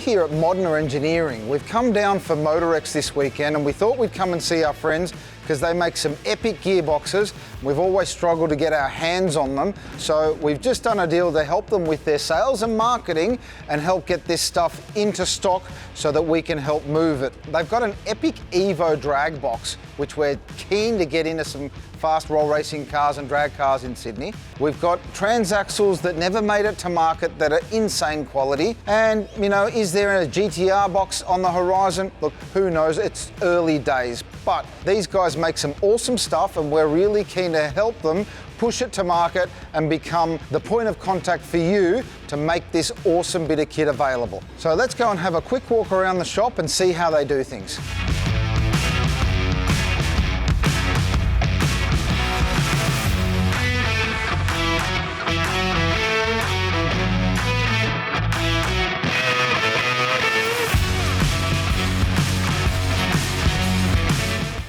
here at Modena Engineering. We've come down for Motorex this weekend and we thought we'd come and see our friends because they make some epic gearboxes. We've always struggled to get our hands on them, so we've just done a deal to help them with their sales and marketing and help get this stuff into stock so that we can help move it. They've got an epic Evo drag box, which we're keen to get into some fast roll racing cars and drag cars in Sydney. We've got transaxles that never made it to market that are insane quality. And, you know, is there a GT-R box on the horizon? Look, who knows? It's early days. But these guys make some awesome stuff and we're really keen to help them push it to market and become the point of contact for you to make this awesome bit of kit available. So let's go and have a quick walk around the shop and see how they do things.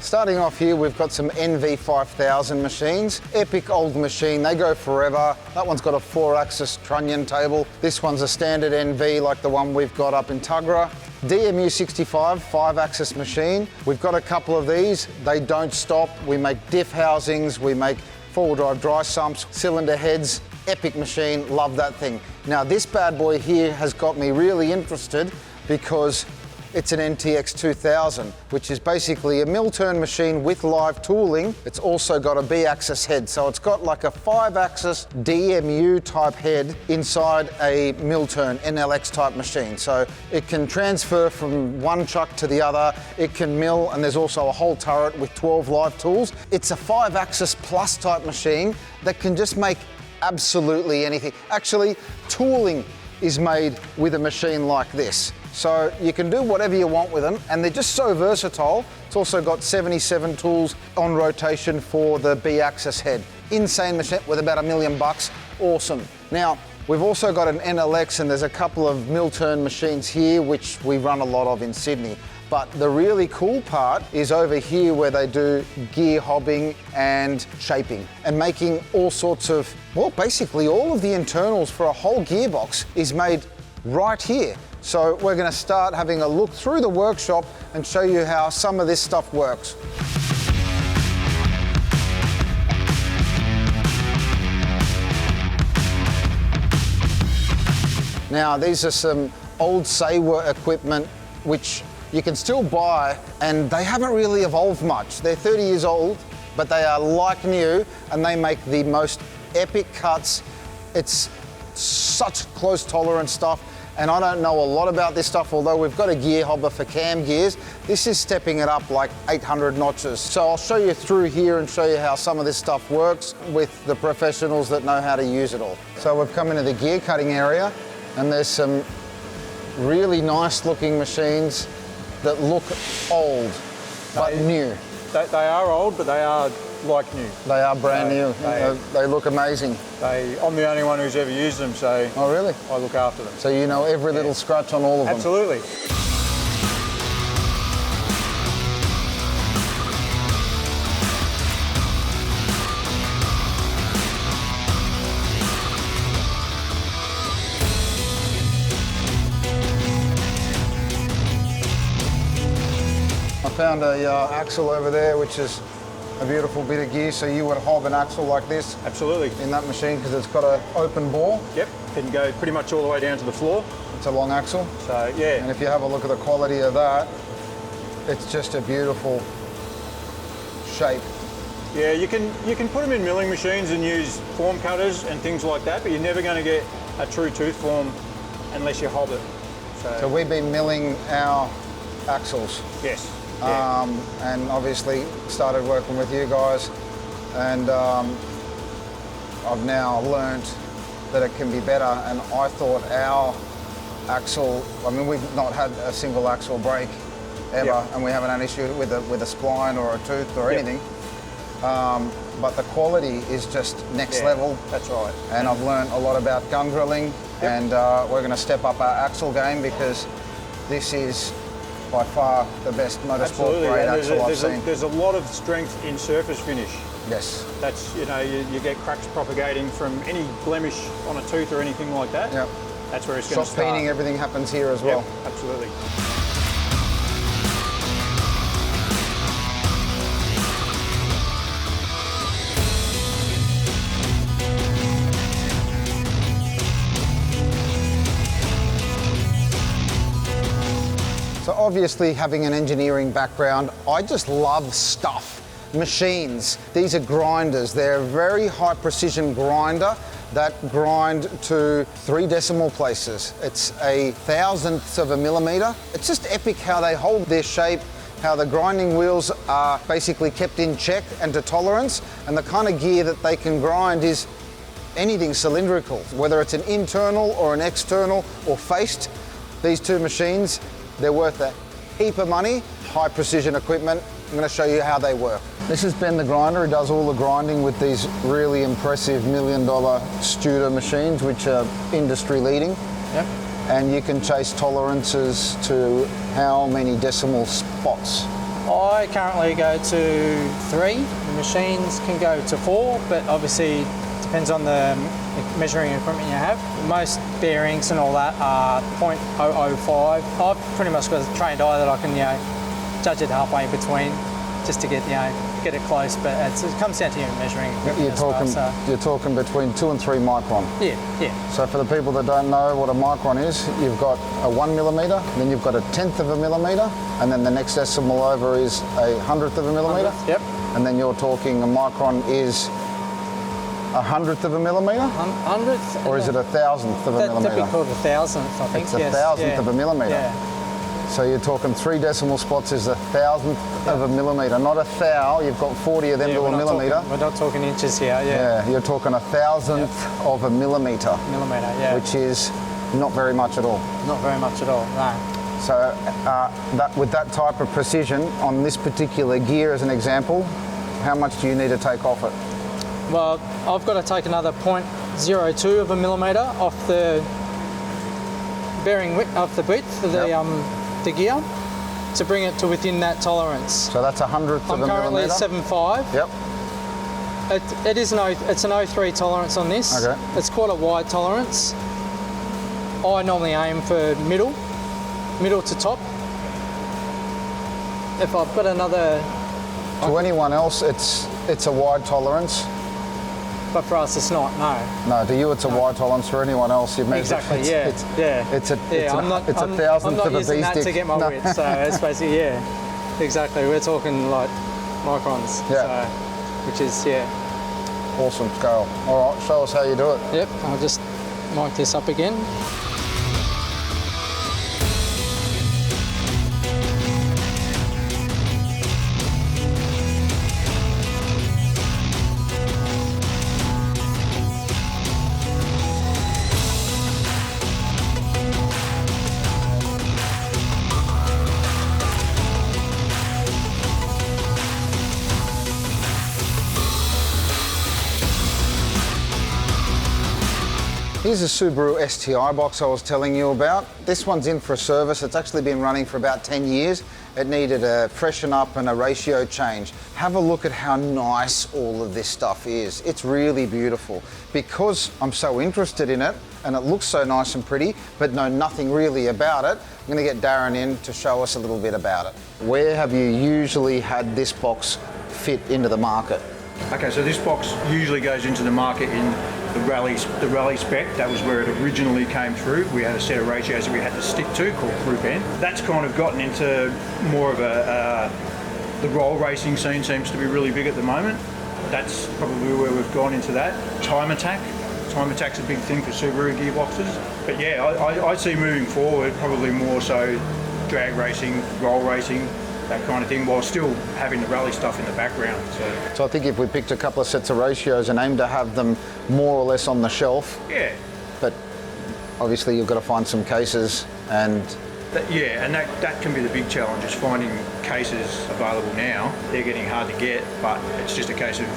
Starting off here, we've got some NV5000 machines. Epic old machine, they go forever. That one's got a 4-axis trunnion table. This one's a standard NV like the one we've got up in Tuggerah. DMU65 5-axis machine. We've got a couple of these. They don't stop. We make diff housings, we make four-wheel drive dry sumps, cylinder heads. Epic machine, love that thing. Now this bad boy here has got me really interested because it's an NTX 2000, which is basically a mill-turn machine with live tooling. It's also got a B-axis head, so it's got like a 5-axis DMU type head inside a mill-turn NLX type machine. So it can transfer from one chuck to the other, it can mill, and there's also a whole turret with 12 live tools. It's a 5-axis plus type machine that can just make absolutely anything. Actually, tooling is made with a machine like this. So you can do whatever you want with them and they're just so versatile. It's also got 77 tools on rotation for the B-axis head. Insane machine with about $1 million. Awesome. Now, we've also got an NLX and there's a couple of mill-turn machines here which we run a lot of in Sydney. But the really cool part is over here where they do gear hobbing and shaping and making all sorts of, well, basically all of the internals for a whole gearbox is made right here. So we're going to start having a look through the workshop and show you how some of this stuff works. Now these are some old Sawa equipment which you can still buy and they haven't really evolved much. They're 30 years old, but they are like new and they make the most epic cuts. It's such close tolerance stuff. And I don't know a lot about this stuff, although we've got a gear hobber for cam gears. This is stepping it up like 800 notches. So I'll show you through here and show you how some of this stuff works with the professionals that know how to use it all. So we've come into the gear cutting area and there's some really nice looking machines that look old, but new. They are old, but they are like new. They are brand new. They look amazing. I'm the only one who's ever used them, so oh, really? I look after them. So you know every little scratch on all of them? Absolutely. I found a axle over there, which is a beautiful bit of gear, so you would hob an axle like this? Absolutely. In that machine, because it's got an open bore? Yep, can go pretty much all the way down to the floor. It's a long axle? So, yeah. And if you have a look at the quality of that, it's just a beautiful shape. Yeah, you can put them in milling machines and use form cutters and things like that, but you're never going to get a true tooth form unless you hob it. So we've been milling our axles? Yes. Yeah. And obviously started working with you guys, and I've now learned that it can be better, and I thought our axle, I mean, we've not had a single axle break ever, and we haven't had an issue with a spline or a tooth or anything, but the quality is just next level. That's right. And I've learned a lot about gun drilling, and we're going to step up our axle game because this is by far the best motorsport grade axle I've seen. There's a lot of strength in surface finish. Yes. That's, you know, you get cracks propagating from any blemish on a tooth or anything like that. Yep. That's where it's going to Shop start. painting, everything happens here as well. Yep, absolutely. So obviously, having an engineering background, I just love stuff. Machines, these are grinders. They're a very high precision grinder that grind to 3 decimal places. It's a thousandth of a millimeter. It's just epic how they hold their shape, how the grinding wheels are basically kept in check and to tolerance, and the kind of gear that they can grind is anything cylindrical, whether it's an internal or an external or faced. These two machines, they're worth a heap of money, high precision equipment. I'm going to show you how they work. This is Ben the grinder, who does all the grinding with these really impressive $1 million Studer machines, which are industry leading. Yep. And you can chase tolerances to how many decimal spots? I currently go to 3. The machines can go to 4, but obviously depends on the measuring equipment you have. Most bearings and all that are 0.005. I've pretty much got a trained eye that I can, judge it halfway in between, just to get, get it close. But it comes down to your measuring equipment. You're talking between 2 and 3 micron. Yeah. So for the people that don't know what a micron is, you've got a 1 millimeter, then you've got a 1/10 of a millimeter, and then the next decimal over is a 100th of a millimeter. Yep. And then you're talking a micron is a 100th of a millimeter? 100th? Or is it a 1,000th of a millimeter? That'd be called a 1,000th, I think. It's a 1,000th of a millimeter. Yeah. So you're talking 3 decimal spots is a 1,000th of a millimetre, not a thou. You've got 40 of them to a millimetre. We're not talking inches here, Yeah, you're talking a 1,000th of a millimetre. Millimetre, yeah. Which is not very much at all. Not very much at all, no. So with that type of precision on this particular gear as an example, how much do you need to take off it? Well, I've got to take another 0.02 of a millimetre off the bearing width, off the width of the gear, to bring it to within that tolerance. So that's a 100th of a millimetre? I'm currently at 7.5. Yep. It's an 0.3 tolerance on this. Okay. It's quite a wide tolerance. I normally aim for middle to top. If I've got another... To anyone else, it's a wide tolerance. But for us, it's not. No. No, to you, it's a wide tolerance. For anyone else, you've measured. Exactly. It's a thousandth I'm not of a using that beast to get my width. So it's basically exactly. We're talking like microns. Yeah. So, which is Awesome scale. All right, show us how you do it. Yep. I'll just mic this up again. Here's a Subaru STI box I was telling you about. This one's in for a service. It's actually been running for about 10 years. It needed a freshen up and a ratio change. Have a look at how nice all of this stuff is. It's really beautiful. Because I'm so interested in it and it looks so nice and pretty, but know nothing really about it, I'm gonna get Darren in to show us a little bit about it. Where have you usually had this box fit into the market? Okay, so this box usually goes into the market in the rally spec. That was where it originally came through. We had a set of ratios that we had to stick to called group N. That's kind of gotten into more of the roll racing scene seems to be really big at the moment. That's probably where we've gone into that. Time attack's a big thing for Subaru gearboxes. But yeah, I see moving forward probably more so drag racing, roll racing, that kind of thing, while still having the rally stuff in the background. So I think if we picked a couple of sets of ratios and aimed to have them more or less on the shelf, yeah. But obviously you've got to find some cases and... that can be the big challenge, is finding cases available now. They're getting hard to get, but it's just a case of,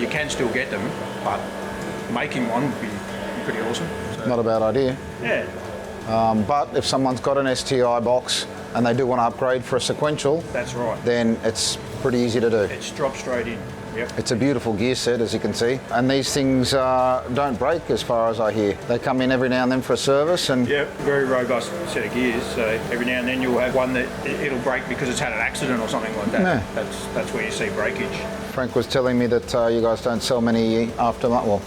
you can still get them, but making one would be pretty awesome. So, not a bad idea. Yeah. But if someone's got an STI box and they do want to upgrade for a sequential, that's right. Then it's pretty easy to do. It's drop straight in. Yep. It's a beautiful gear set, as you can see. And these things don't break, as far as I hear. They come in every now and then for a service. And Yeah, very robust set of gears. So every now and then you'll have one that it'll break because it's had an accident or something like that. Yeah. That's where you see breakage. Frank was telling me that you guys don't sell many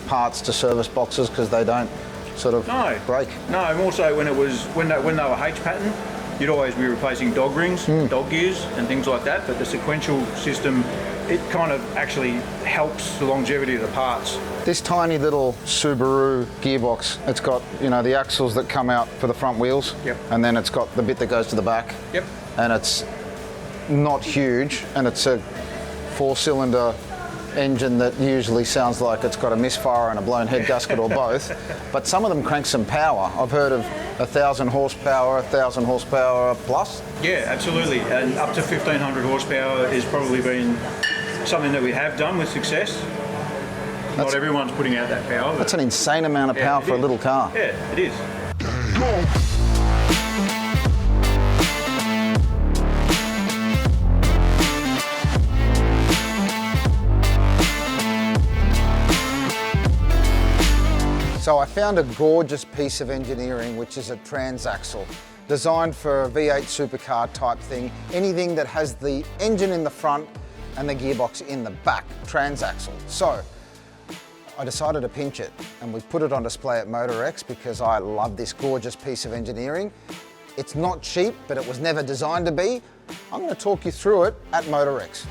parts to service boxes because they don't sort of break. No, more so when they were H pattern, you'd always be replacing dog rings, dog gears and things like that. But the sequential system, it kind of actually helps the longevity of the parts. This tiny little Subaru gearbox, it's got, the axles that come out for the front wheels. Yep. And then it's got the bit that goes to the back. Yep. And it's not huge, and it's a 4-cylinder engine that usually sounds like it's got a misfire and a blown head gasket or both. But some of them crank some power. I've heard of 1,000 horsepower, 1,000 horsepower plus. Yeah, absolutely. And up to 1,500 horsepower has probably been something that we have done with success. Not everyone's putting out that power. That's an insane amount of power for a little car. Yeah, it is. So I found a gorgeous piece of engineering, which is a transaxle, designed for a V8 supercar type thing. Anything that has the engine in the front and the gearbox in the back, transaxle. So I decided to pinch it, and we put it on display at Motorex because I love this gorgeous piece of engineering. It's not cheap, but it was never designed to be. I'm going to talk you through it at Motorex.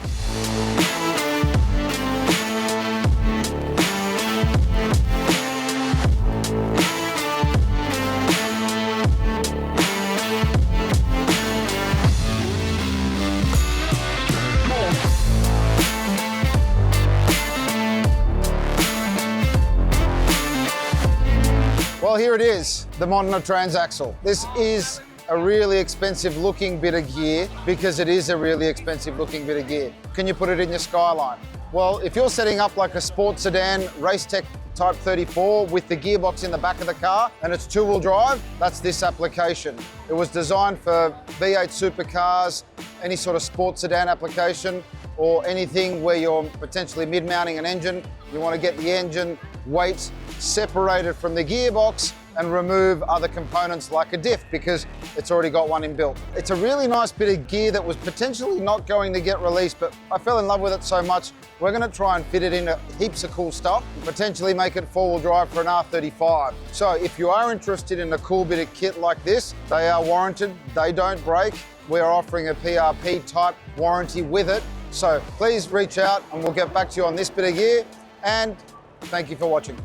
Well, here it is, the Modena Transaxle. This is a really expensive looking bit of gear because it is a really expensive looking bit of gear. Can you put it in your Skyline? Well, if you're setting up like a sports sedan, race tech Type 34 with the gearbox in the back of the car and it's 2-wheel drive, that's this application. It was designed for V8 supercars, any sort of sports sedan application, or anything where you're potentially mid-mounting an engine. You want to get the engine weight separated from the gearbox and remove other components like a diff because it's already got one inbuilt. It's a really nice bit of gear that was potentially not going to get released, but I fell in love with it so much, we're going to try and fit it into heaps of cool stuff, potentially make it 4-wheel drive for an R35. So if you are interested in a cool bit of kit like this, they are warranted, they don't break. We're offering a PRP type warranty with it. So please reach out and we'll get back to you on this bit of gear, and thank you for watching.